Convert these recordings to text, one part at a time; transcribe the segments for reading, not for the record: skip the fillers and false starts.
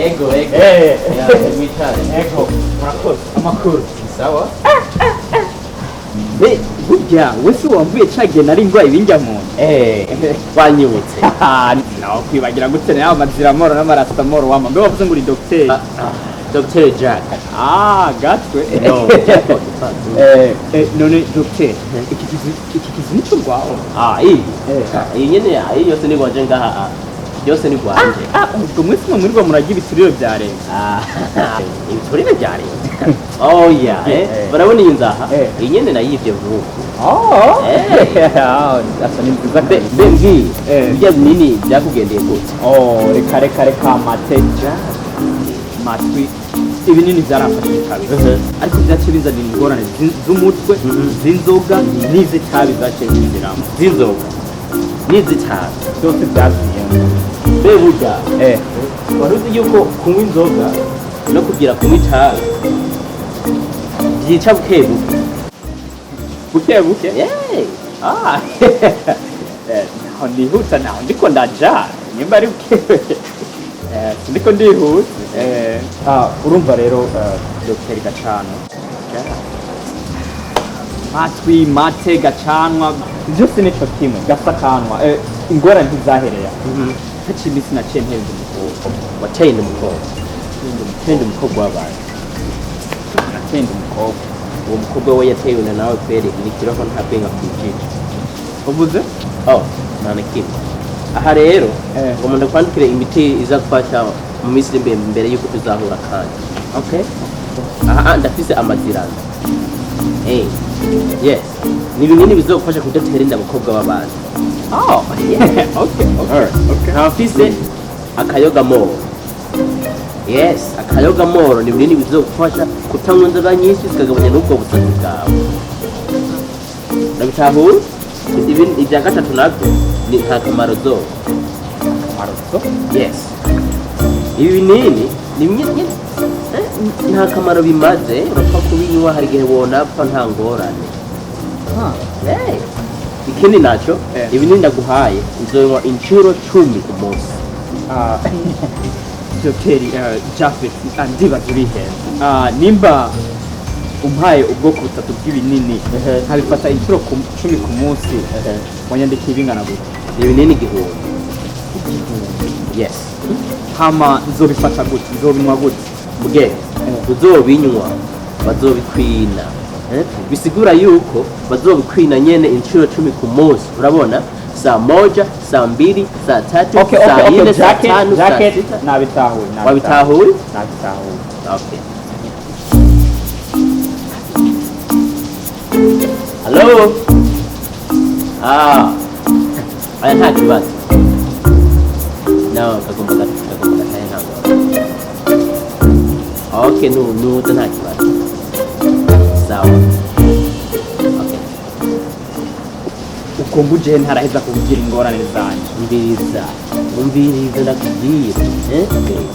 Ego. Mwitare. Ego. Murakoze. Amakuru. Sawa. Burya wese wamvuye cage nari ngwaye ibinjya mu Banyibutse. No kwibagira gute nayo amaziramoro n'amarasamoro wama mbe wavuze ngo uri docteur. Dr. Jack. Gatwe. No. None docteur. Iki kizi nico rwaho. Iyi nyene iyi yose ni gwanje ngaha. Yose ni gwanje. Ubwo mwese mwirirwa muragira ibituriro bya leta. Ibiturire bya leta. Oh yeah. Barabona iyi nzaha. Iyi nyene nayivye vuba. Asa ni nziza Bengi. Bijya nini byakugendeye gute? Reka mateja. Matwi ibinini byarafashije kabisa ariko byace bizana ingorane z'umutwe z'inzoga n'izitabi zace biziramo z'inzoga n'izitabi byose byaziye burya wari uzi yuko kunywa inzoga no kugira kunywa itabi byica buke ndihuta naho ndiko ndaja nyimba ari buke ndiko ndihuta urumva rero Dr. Gacano matwi mate gacanwa byose nico kimwe gasakanwa ingorane ntizaherera haci imisi na cyentenze umukobwa wateye umukobwa w'abantu natende umukobwa uwo mukobwa we yateye una nawe kweri nikiraho nta bwenga kujije uvuze nta nakimwe aha rero ngo umuntu kwandikire imiti iza gufasha mu minsi mbere yuko tuzahura kandi aha ndafise amazirano yes ni binini bizogufasha kudatera inda abakobwa b'abantu ntafise akayoga moro akayoga moro ni binini bizogufasha kutanywa inzoga nyinshi zikagabanya n'ubwo busazi bwawe ndabitahura ibya gatatu nabyo ni nta kamaro zoga yes ibi binini ni nta kamaro bimaze urapfa kubinywa hari igihe wonapfa nta ngorane ikindi nacyo ibinini ndaguhaye uzoyanywa inshuro 10 ku munsi Dr. Jafet ndibaza urihenze nimba umpaye ubwoko butatu bw'ibinini nkabifata inshuro 10 ku munsi wanyandikiye bingana gute ibinini igihumbi yes hama nzobifata gute nzobinywa gute muge uzobinywa bazobikwina bisigura yuko bazobikwina nyene inshuro 10 ku munsi urabona saa moja saa mbili saa tatu saa ine saa tanu saa sita wabitahuye Hello? Aya nta kibazo. No, kagomba kaya ntabwo. Okay, nuta nta kibazo. Sawa. Okay. Ukumva uje ntaraheza kugira ingorane zanje. Umviriza ndakubwira.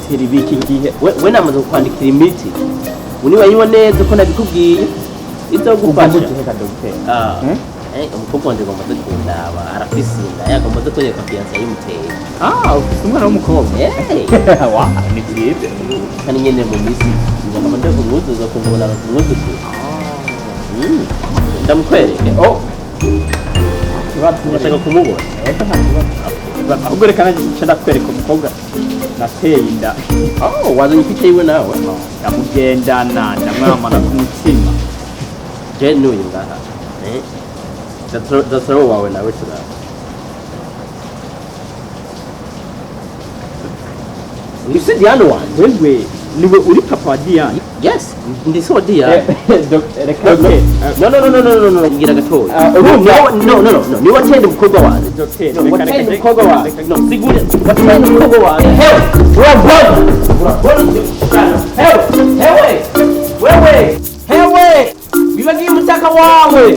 Teri biki ngihe. We namaze kwandikira imiti. Uniwanywa neza ko nabikubwiye. Itogufasha. Umukobwa wanje ngomba kundaba arafisinda yagomba kwereka fiance y'umuteye ufite umwana w'umukobwa ni byiza kandi nyene mu misi ngomba ndakumuzuza kumubona kumuzukuru ndamukwereke urashaka kumubona ahubwo reka nanjye ndakwereka umukobwa nateye inda wazanye ipica yiwe nawe ndamugendana ndamwamana ku mutima je n'uyu ngaha that's all wawe nawe turaba you said the other one wewe niwe uri papa wa Diane yes ndi so Diane no ngira gatoya no ni watende mukobwa wanjye watende mukobwa wanjye no sigure watende mukobwa wanjye wewe bibagiye umutaka wawe